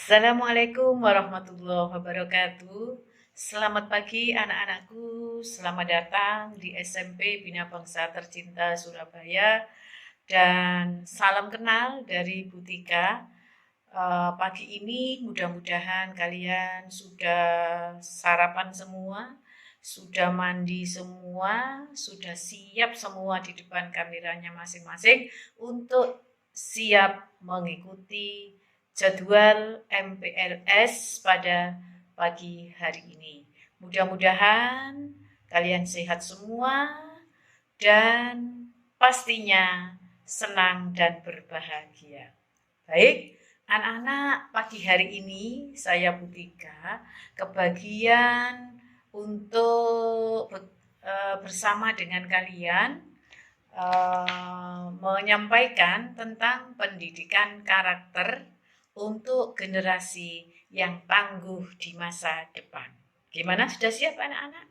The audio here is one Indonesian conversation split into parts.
Assalamualaikum warahmatullahi wabarakatuh. Selamat pagi anak-anakku, selamat datang di SMP Bina Bangsa Tercinta Surabaya dan salam kenal dari Bu Tika. Pagi ini mudah-mudahan kalian sudah sarapan semua, sudah mandi semua, sudah siap semua di depan kameranya masing-masing untuk siap mengikuti jadwal MPLS pada pagi hari ini. Mudah-mudahan kalian sehat semua dan pastinya senang dan berbahagia. Baik, anak-anak, pagi hari ini saya Butika kebagian untuk bersama dengan kalian menyampaikan tentang pendidikan karakter untuk generasi yang tangguh di masa depan. Gimana, sudah siap anak-anak?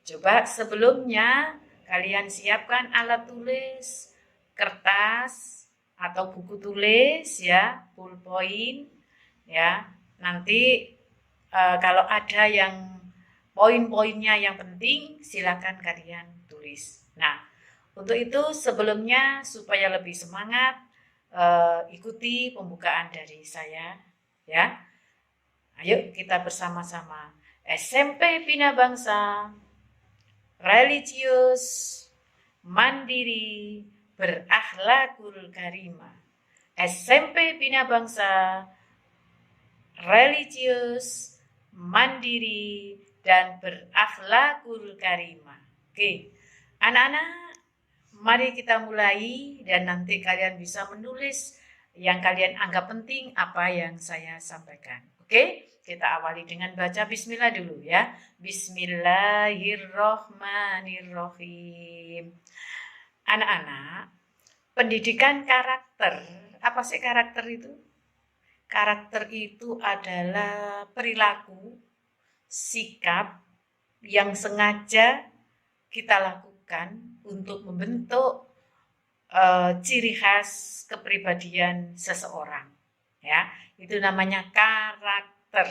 Coba sebelumnya kalian siapkan alat tulis, kertas atau buku tulis ya, ballpoint ya. Nanti kalau ada yang poin-poinnya yang penting silakan kalian tulis. Nah, untuk itu sebelumnya supaya lebih semangat ikuti pembukaan dari saya ya. Ayo kita bersama-sama. SMP Bina Bangsa, religius, mandiri, berakhlakul karimah. SMP Bina Bangsa, religius, mandiri, dan berakhlakul karimah. Oke, anak-anak, mari kita mulai dan nanti kalian bisa menulis yang kalian anggap penting apa yang saya sampaikan. Oke, kita awali dengan baca bismillah dulu ya. Bismillahirrohmanirrohim. Anak-anak, pendidikan karakter. Apa sih karakter itu? Karakter itu adalah perilaku, sikap yang sengaja kita lakukan untuk membentuk ciri khas kepribadian seseorang. Ya, itu namanya karakter.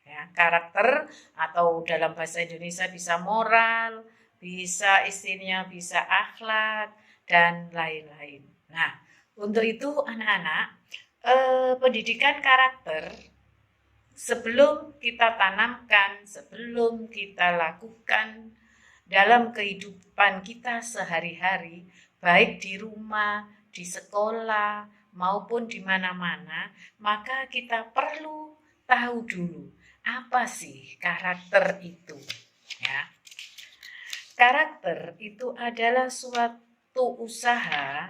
Ya, karakter atau dalam bahasa Indonesia bisa moral, bisa istilahnya bisa akhlak dan lain-lain. Nah, untuk itu anak-anak, pendidikan karakter sebelum kita tanamkan, sebelum kita lakukan dalam kehidupan kita sehari-hari, baik di rumah, di sekolah, maupun di mana-mana, maka kita perlu tahu dulu apa sih karakter itu. Ya. Karakter itu adalah suatu usaha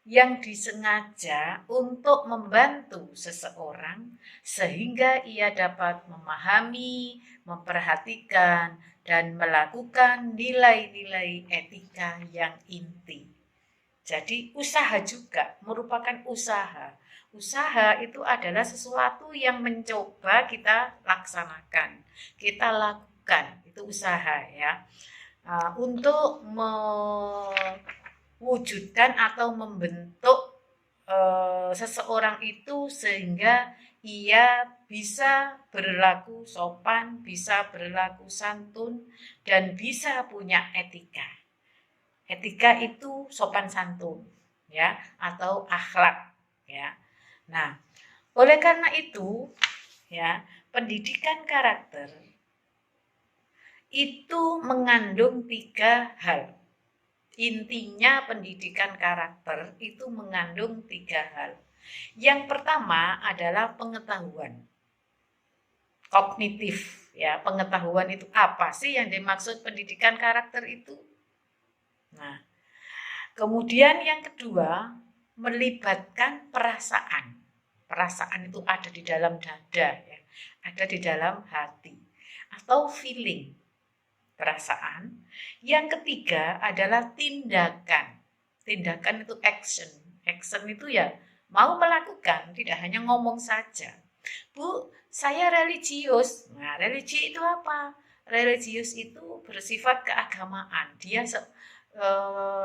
yang disengaja untuk membantu seseorang sehingga ia dapat memahami, memperhatikan, dan melakukan nilai-nilai etika yang inti. Jadi usaha juga merupakan usaha. Usaha itu adalah sesuatu yang mencoba kita laksanakan, kita lakukan, itu usaha ya. Untuk mewujudkan atau membentuk seseorang itu sehingga ia bisa berlaku sopan, bisa berlaku santun, dan bisa punya etika. Etika itu sopan santun, ya, atau akhlak, ya. Nah, oleh karena itu, ya, pendidikan karakter itu mengandung 3 hal. Intinya pendidikan karakter itu mengandung 3 hal. Yang pertama adalah pengetahuan kognitif, ya. Pengetahuan itu apa sih yang dimaksud pendidikan karakter itu? Nah, kemudian yang kedua melibatkan perasaan. Perasaan itu ada di dalam dada, ya. Ada di dalam hati atau feeling. Perasaan. Yang ketiga adalah tindakan. Tindakan itu action. Action itu ya mau melakukan, tidak hanya ngomong saja. Bu, saya religius. Nah, religi itu apa? Religius itu bersifat keagamaan. Dia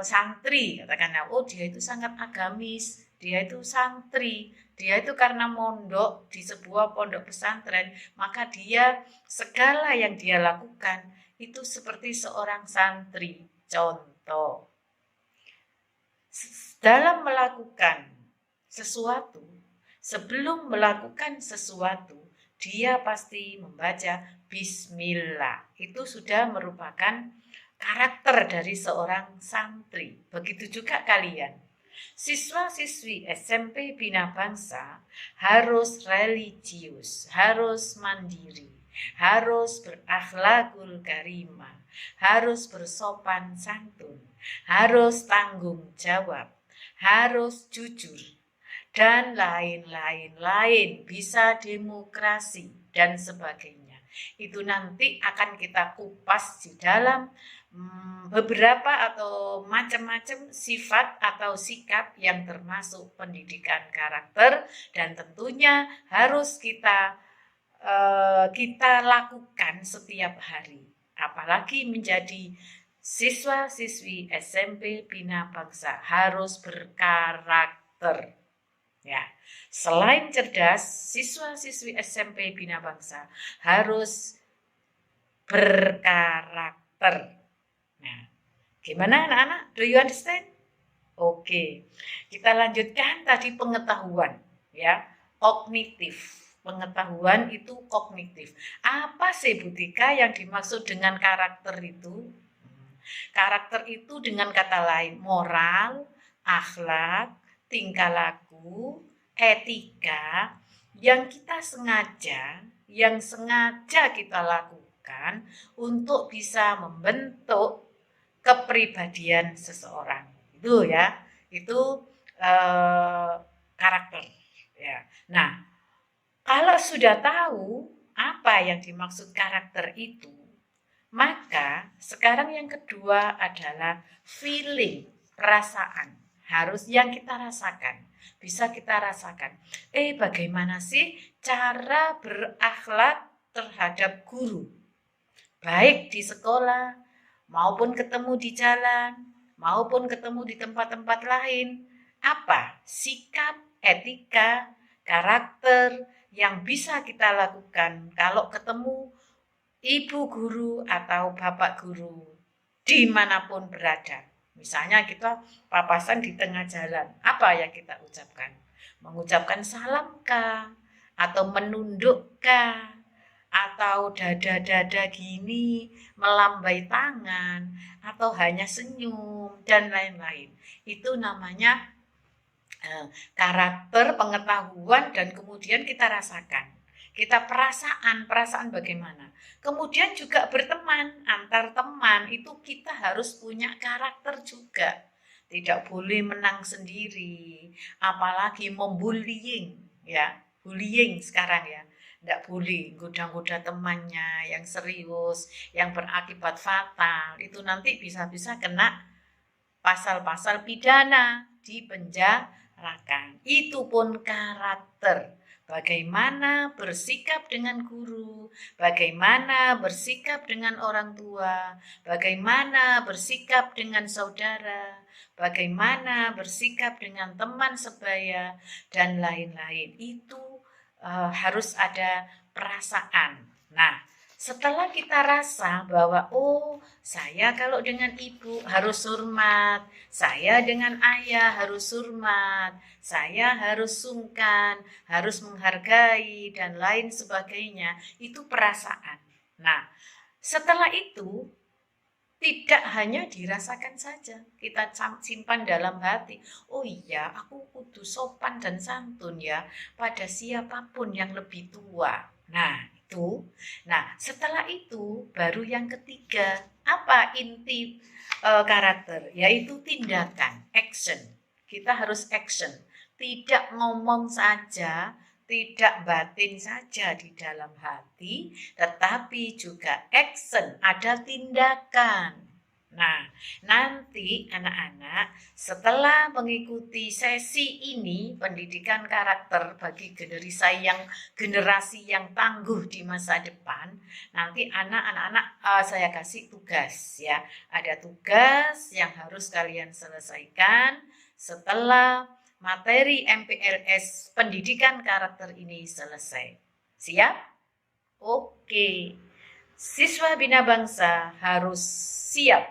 santri, katakanlah. Oh, dia itu sangat agamis. Dia itu santri. Dia itu karena mondok di sebuah pondok pesantren, maka dia segala yang dia lakukan itu seperti seorang santri. Contoh, dalam melakukan sesuatu, sebelum melakukan sesuatu, dia pasti membaca Bismillah. Itu sudah merupakan karakter dari seorang santri. Begitu juga kalian. Siswa-siswi SMP Bina Bangsa harus religius, harus mandiri, harus berakhlakul karimah, harus bersopan santun, harus tanggung jawab, harus jujur, dan lain-lain, bisa demokrasi dan sebagainya. Itu nanti akan kita kupas di dalam beberapa atau macam-macam sifat atau sikap yang termasuk pendidikan karakter, dan tentunya harus kita lakukan setiap hari, apalagi menjadi siswa-siswi SMP Bina Bangsa harus berkarakter. Ya, selain cerdas, siswa-siswi SMP Bina Bangsa harus berkarakter. Nah, gimana anak-anak? Do you understand? Oke, kita lanjutkan tadi pengetahuan, ya, kognitif. Pengetahuan itu kognitif. Apa sih Bu Tika yang dimaksud dengan karakter itu? Karakter itu dengan kata lain moral, akhlak, tingkah laku, etika yang kita yang sengaja kita lakukan untuk bisa membentuk kepribadian seseorang. Itu ya, itu karakter. Ya. Nah, kalau sudah tahu apa yang dimaksud karakter itu, maka sekarang yang kedua adalah feeling, perasaan. Harus yang kita rasakan, bisa kita rasakan. Bagaimana sih cara berakhlak terhadap guru? Baik di sekolah, maupun ketemu di jalan, maupun ketemu di tempat-tempat lain. Apa sikap, etika, karakter yang bisa kita lakukan kalau ketemu ibu guru atau bapak guru dimanapun berada? Misalnya kita papasan di tengah jalan, apa yang kita ucapkan? Mengucapkan salam kah? Atau menunduk kah? Atau dada-dada gini, melambai tangan, atau hanya senyum, dan lain-lain. Itu namanya karakter, pengetahuan, dan kemudian kita rasakan. Kita perasaan bagaimana. Kemudian juga berteman, antar teman itu kita harus punya karakter juga. Tidak boleh menang sendiri, apalagi membullying, ya. Bullying sekarang ya. Tidak boleh goda-goda temannya yang serius, yang berakibat fatal. Itu nanti bisa-bisa kena pasal-pasal pidana, dipenjarakan. Itu pun karakter. Bagaimana bersikap dengan guru, bagaimana bersikap dengan orang tua, bagaimana bersikap dengan saudara, bagaimana bersikap dengan teman sebaya, dan lain-lain. Itu harus ada perasaan. Nah, setelah kita rasa bahwa saya kalau dengan ibu harus hormat, saya dengan ayah harus hormat, saya harus sungkan, harus menghargai, dan lain sebagainya, itu perasaan. Nah, setelah itu tidak hanya dirasakan saja, kita simpan dalam hati. Oh iya, aku kudu sopan dan santun ya pada siapapun yang lebih tua. Nah, itu. Nah, setelah itu baru yang ketiga, apa inti karakter? Yaitu tindakan, action. Kita harus action. Tidak ngomong saja, tidak batin saja di dalam hati, tetapi juga action, ada tindakan. Nah, nanti anak-anak setelah mengikuti sesi ini, pendidikan karakter bagi generasi yang tangguh di masa depan, nanti anak-anak saya kasih tugas ya. Ada tugas yang harus kalian selesaikan setelah materi MPLS pendidikan karakter ini selesai. Siap? Oke. Siswa Bina Bangsa harus siap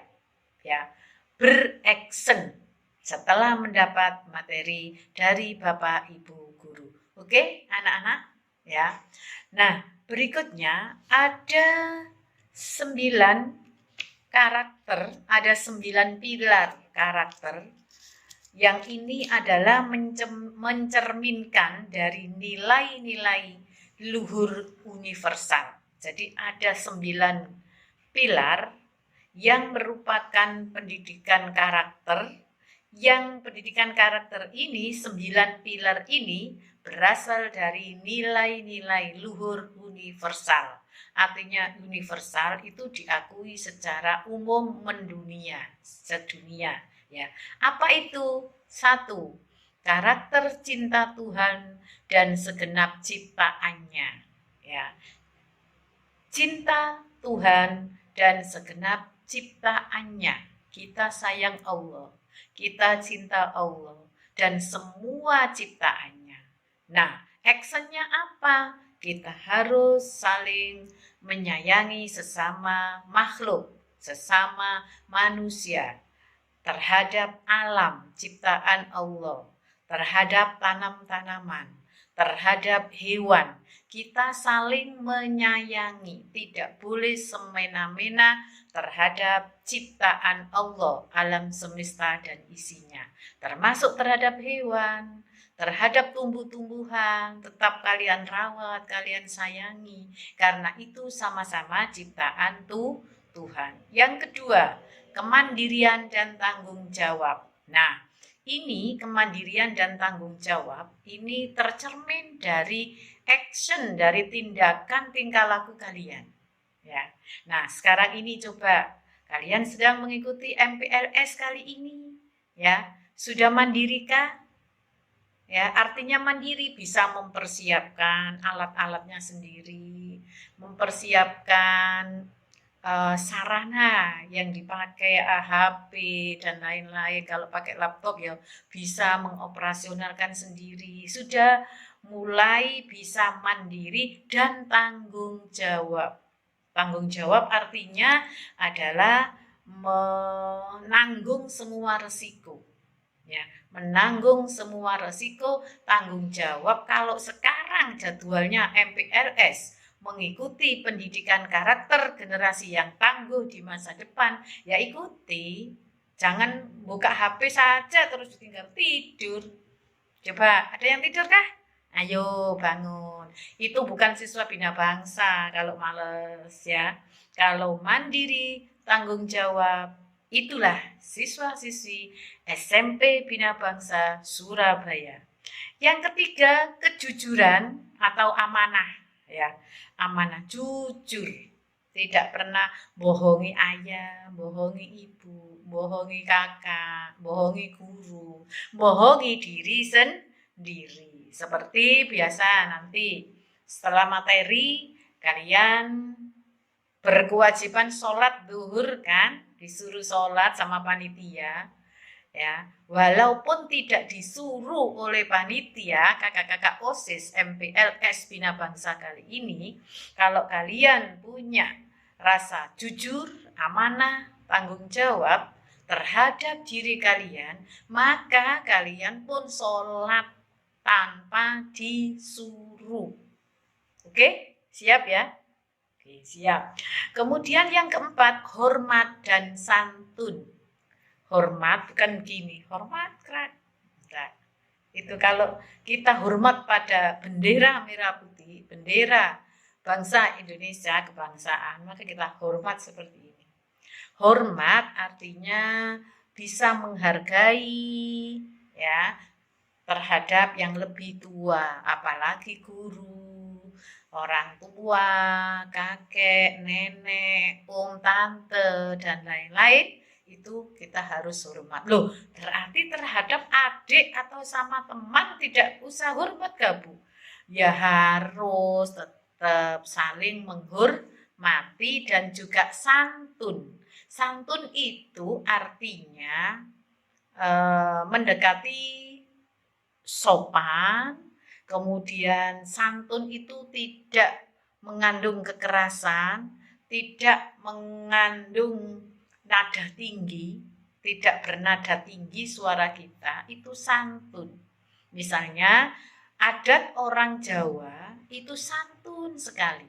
ya, beraction setelah mendapat materi dari Bapak Ibu guru. Oke, anak-anak ya. Nah, berikutnya ada 9 karakter, ada 9 pilar karakter yang ini adalah mencerminkan dari nilai-nilai luhur universal. Jadi ada 9 pilar yang merupakan pendidikan karakter, yang pendidikan karakter ini, 9 pilar ini berasal dari nilai-nilai luhur universal. Artinya universal itu diakui secara umum mendunia, sedunia ya. Apa itu? 1. Karakter cinta Tuhan dan segenap ciptaannya ya. Cinta Tuhan dan segenap ciptaannya. Kita sayang Allah, kita cinta Allah dan semua ciptaannya. Nah, actionnya apa? Kita harus saling menyayangi sesama makhluk, sesama manusia, terhadap alam ciptaan Allah, terhadap tanam-tanaman, terhadap hewan. Kita saling menyayangi, tidak boleh semena-mena terhadap ciptaan Allah, alam semesta dan isinya, termasuk terhadap hewan, terhadap tumbuh-tumbuhan. Tetap kalian rawat, kalian sayangi, karena itu sama-sama ciptaan Tuhan. Yang kedua, kemandirian dan tanggung jawab. Nah, ini kemandirian dan tanggung jawab ini tercermin dari action, dari tindakan tingkah laku kalian. Ya. Nah, sekarang ini coba kalian sedang mengikuti MPLS kali ini, ya. Sudah mandirikah? Ya, artinya mandiri, bisa mempersiapkan alat-alatnya sendiri, mempersiapkan sarana yang dipakai, HP dan lain-lain. Kalau pakai laptop ya bisa mengoperasionalkan sendiri. Sudah mulai bisa mandiri dan tanggung jawab. Tanggung jawab artinya adalah menanggung semua resiko. Ya, menanggung semua resiko, tanggung jawab. Kalau sekarang jadwalnya MPLS mengikuti pendidikan karakter generasi yang tangguh di masa depan, ya ikuti. Jangan buka HP saja terus tinggal tidur. Coba, ada yang tidur kah? Ayo bangun. Itu bukan siswa Bina Bangsa kalau males ya. Kalau mandiri, tanggung jawab, itulah siswa-siswi SMP Bina Bangsa Surabaya. Yang ketiga, kejujuran atau amanah ya. Amanah, jujur. Tidak pernah bohongi ayah, bohongi ibu, bohongi kakak, bohongi guru, bohongi diri sendiri. Seperti biasa nanti setelah materi kalian berkewajiban sholat zuhur kan, disuruh sholat sama panitia ya, walaupun tidak disuruh oleh panitia, kakak-kakak OSIS MPLS Bina Bangsa kali ini, kalau kalian punya rasa jujur, amanah, tanggung jawab terhadap diri kalian, maka kalian pun sholat tanpa disuruh. Oke, siap ya? Oke, siap. Kemudian yang keempat, hormat dan santun. Hormat kan gini, hormat kan. Nah, itu kalau kita hormat pada bendera merah putih, bendera bangsa Indonesia, kebangsaan, maka kita hormat seperti ini. Hormat artinya bisa menghargai ya terhadap yang lebih tua, apalagi guru, orang tua, kakek, nenek, om, tante, dan lain-lain. Itu kita harus hormat. Loh, berarti terhadap adik atau sama teman tidak usah hormat gak Bu? Ya harus tetap saling menghormati dan juga santun. Santun itu artinya mendekati sopan, kemudian santun itu tidak mengandung kekerasan, tidak mengandung nada tinggi, tidak bernada tinggi suara kita, itu santun. Misalnya adat orang Jawa itu santun sekali.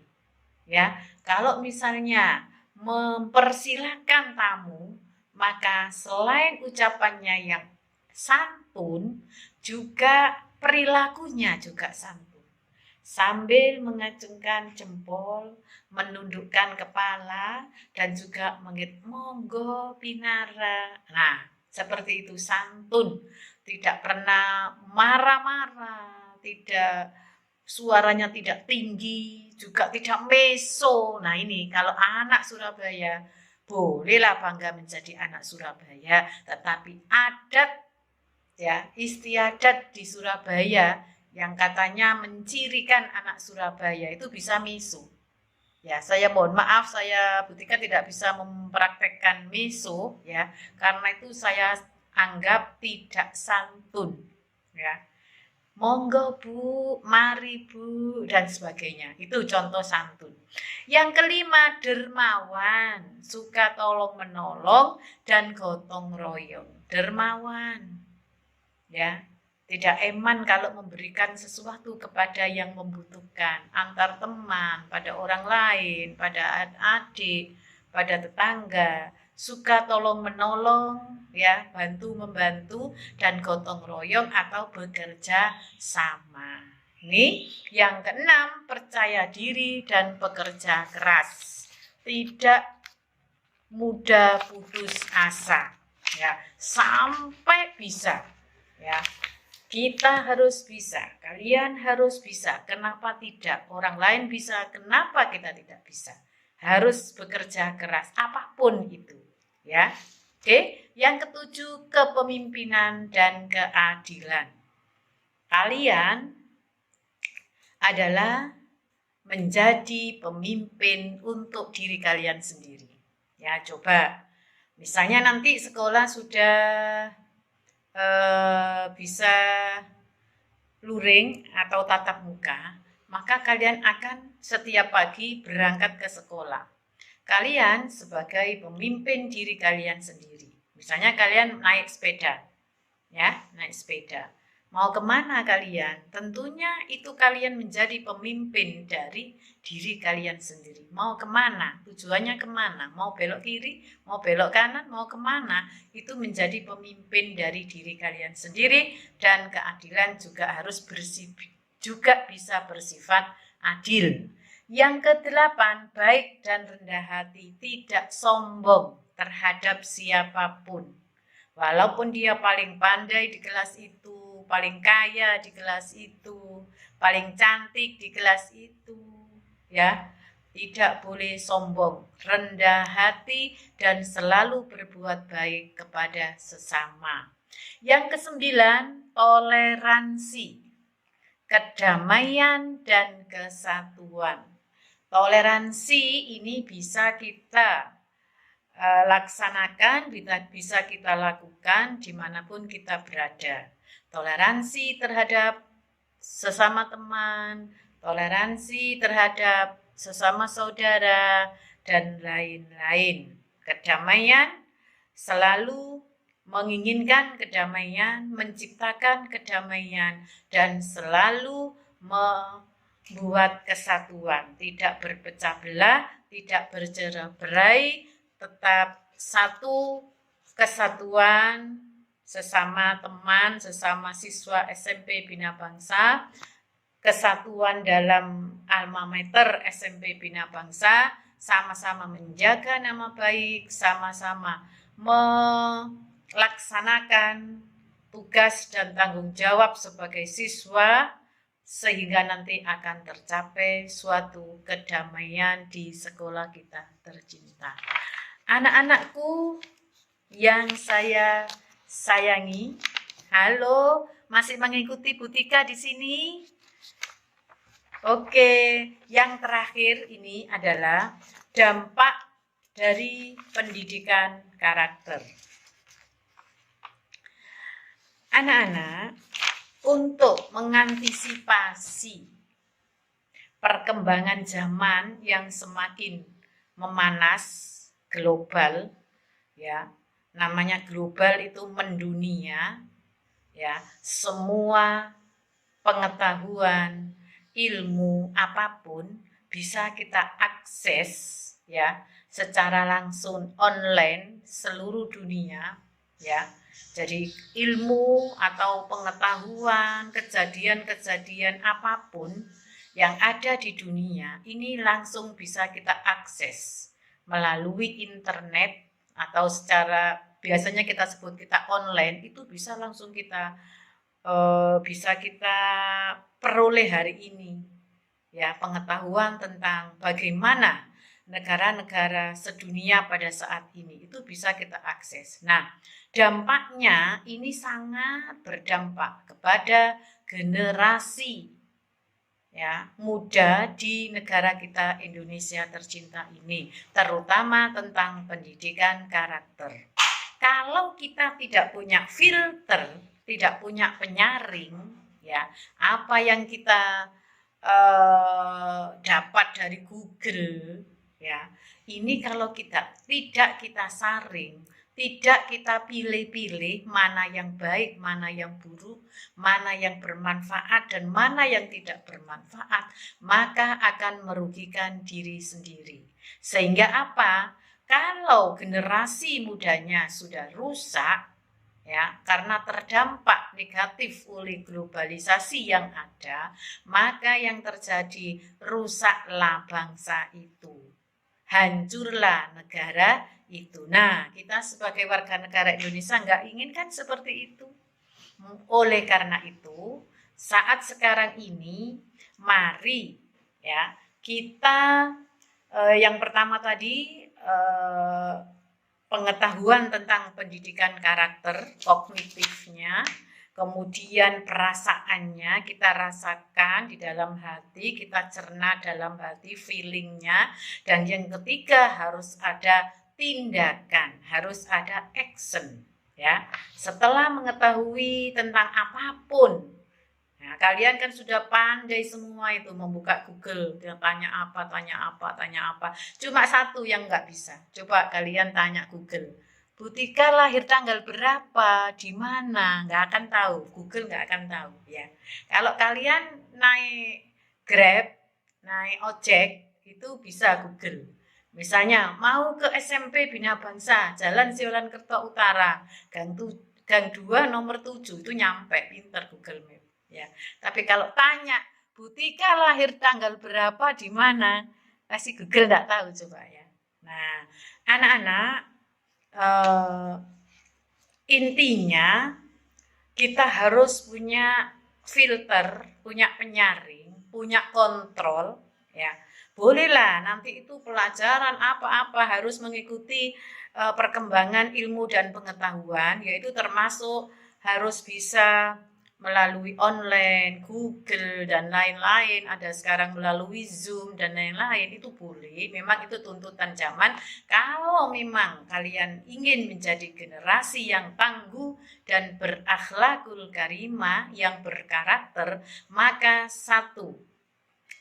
Ya, kalau misalnya mempersilahkan tamu, maka selain ucapannya yang santun, juga perilakunya juga santun. Sambil mengacungkan jempol, menundukkan kepala, dan juga monggo pinara. Nah, seperti itu santun. Tidak pernah marah-marah, tidak suaranya tidak tinggi, juga tidak meso. Nah ini kalau anak Surabaya, bolehlah bangga menjadi anak Surabaya, tetapi adat ya, istiadat di Surabaya yang katanya mencirikan anak Surabaya itu bisa meso. Ya, saya mohon maaf, saya Butika tidak bisa mempraktekkan meso ya, karena itu saya anggap tidak santun ya. Monggo Bu, mari Bu, dan sebagainya. Itu contoh santun. Yang kelima, dermawan, suka tolong menolong dan gotong royong. Dermawan, ya, tidak eman kalau memberikan sesuatu kepada yang membutuhkan, antar teman, pada orang lain, pada adik, pada tetangga. Suka tolong menolong, ya, bantu membantu, dan gotong royong atau bekerja sama. Ini yang keenam, percaya diri dan bekerja keras, tidak mudah putus asa, ya, sampai bisa, ya. Kita harus bisa, kalian harus bisa. Kenapa tidak? Orang lain bisa, kenapa kita tidak bisa? Harus bekerja keras, apapun itu. Ya, oke. Yang ketujuh, kepemimpinan dan keadilan. Kalian adalah menjadi pemimpin untuk diri kalian sendiri. Ya, coba. Misalnya nanti sekolah sudah bisa luring atau tatap muka, maka kalian akan setiap pagi berangkat ke sekolah. Kalian sebagai pemimpin diri kalian sendiri. Misalnya kalian naik sepeda, ya, naik sepeda. Mau kemana kalian? Tentunya itu kalian menjadi pemimpin dari diri kalian sendiri. Mau kemana? Tujuannya kemana? Mau belok kiri? Mau belok kanan? Mau kemana? Itu menjadi pemimpin dari diri kalian sendiri. Dan keadilan juga harus juga bisa bersifat adil. Yang kedelapan, baik dan rendah hati, tidak sombong terhadap siapapun. Walaupun dia paling pandai di kelas itu, paling kaya di kelas itu, paling cantik di kelas itu, ya, tidak boleh sombong, rendah hati, dan selalu berbuat baik kepada sesama. Yang kesembilan, toleransi, kedamaian, dan kesatuan. Toleransi ini bisa kita laksanakan, bisa kita lakukan dimanapun kita berada. Toleransi terhadap sesama teman, toleransi terhadap sesama saudara, dan lain-lain. Kedamaian, selalu menginginkan kedamaian, menciptakan kedamaian, dan selalu membuat kesatuan, tidak berpecah belah, tidak bercerai-berai, tetap satu kesatuan sesama teman, sesama siswa SMP Bina Bangsa, kesatuan dalam alma mater SMP Bina Bangsa, sama-sama menjaga nama baik, sama-sama melaksanakan tugas dan tanggung jawab sebagai siswa, sehingga nanti akan tercapai suatu kedamaian di sekolah kita tercinta. Anak-anakku yang saya sayangi, halo, masih mengikuti Butika di sini? Oke, yang terakhir ini adalah dampak dari pendidikan karakter. Anak-anak, untuk mengantisipasi perkembangan zaman yang semakin memanas global, ya, namanya global itu mendunia, ya, semua pengetahuan, ilmu apapun bisa kita akses, ya, secara langsung online seluruh dunia, ya. Jadi ilmu atau pengetahuan, kejadian-kejadian apapun yang ada di dunia ini langsung bisa kita akses melalui internet atau secara biasanya kita sebut kita online, itu bisa langsung kita peroleh hari ini, ya, pengetahuan tentang bagaimana negara-negara sedunia pada saat ini itu bisa kita akses. Nah, dampaknya ini sangat berdampak kepada generasi, ya, muda di negara kita Indonesia tercinta ini, terutama tentang pendidikan karakter. Kalau kita tidak punya filter, tidak punya penyaring, ya, apa yang kita dapat dari Google, ya, ini kalau kita tidak kita saring, tidak kita pilih-pilih mana yang baik, mana yang buruk, mana yang bermanfaat dan mana yang tidak bermanfaat, maka akan merugikan diri sendiri. Sehingga apa? Kalau generasi mudanya sudah rusak, ya, karena terdampak negatif oleh globalisasi yang ada, maka yang terjadi rusaklah bangsa itu, hancurlah negara itu. Nah, kita sebagai warga negara Indonesia nggak inginkan seperti itu. Oleh karena itu, saat sekarang ini, mari, ya, kita yang pertama tadi pengetahuan tentang pendidikan karakter, kognitifnya, kemudian perasaannya kita rasakan di dalam hati, kita cerna dalam hati, feelingnya, dan yang ketiga harus ada tindakan, harus ada action, ya. Setelah mengetahui tentang apapun, nah, kalian kan sudah pandai semua itu membuka Google, tanya apa, tanya apa, tanya apa. Cuma satu yang nggak bisa. Coba kalian tanya Google, Butika lahir tanggal berapa, di mana? Nggak akan tahu. Google nggak akan tahu, ya. Kalau kalian naik Grab, naik ojek, itu bisa Google. Misalnya mau ke SMP Bina Bangsa, Jalan Siolan Kerto Utara, gang 2 nomor 7, itu nyampe, pinter Google Map. Ya, tapi kalau tanya Butika lahir tanggal berapa di mana, pasti Google nggak tahu coba ya. Nah, anak-anak, intinya kita harus punya filter, punya penyaring, punya kontrol, ya. Bolehlah nanti itu pelajaran apa-apa harus mengikuti perkembangan ilmu dan pengetahuan, yaitu termasuk harus bisa melalui online, Google, dan lain-lain, ada sekarang melalui Zoom, dan lain-lain, itu boleh, memang itu tuntutan zaman. Kalau memang kalian ingin menjadi generasi yang tangguh dan berakhlakul karimah, yang berkarakter, maka satu,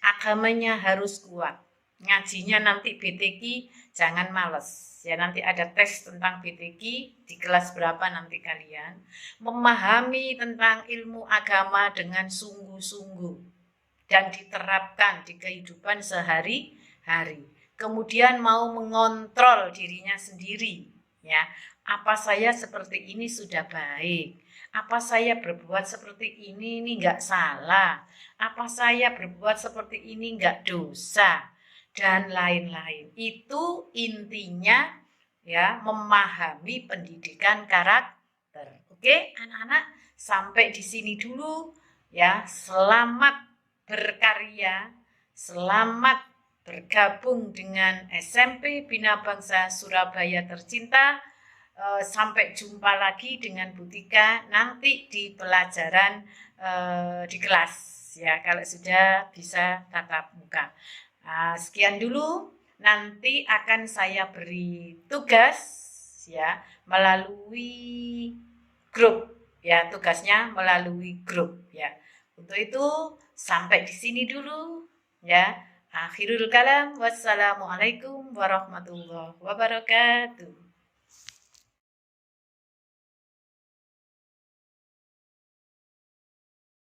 agamanya harus kuat. Ngajinya nanti BTQ jangan males. Ya, nanti ada tes tentang BTQ di kelas berapa nanti kalian. Memahami tentang ilmu agama dengan sungguh-sungguh dan diterapkan di kehidupan sehari-hari. Kemudian mau mengontrol dirinya sendiri, ya. Apa saya seperti ini sudah baik? Apa saya berbuat seperti ini enggak salah? Apa saya berbuat seperti ini enggak dosa? Dan lain-lain. Itu intinya, ya, memahami pendidikan karakter. Oke, anak-anak, sampai di sini dulu, ya. Selamat berkarya, selamat bergabung dengan SMP Bina Bangsa Surabaya tercinta. Sampai jumpa lagi dengan Butika nanti di pelajaran di kelas, ya, kalau sudah bisa tatap muka. Sekian dulu, nanti akan saya beri tugas, ya, melalui grup Ya, tugasnya melalui grup ya. Untuk itu sampai di sini dulu ya. Akhirul kalam, wassalamualaikum warahmatullahi wabarakatuh.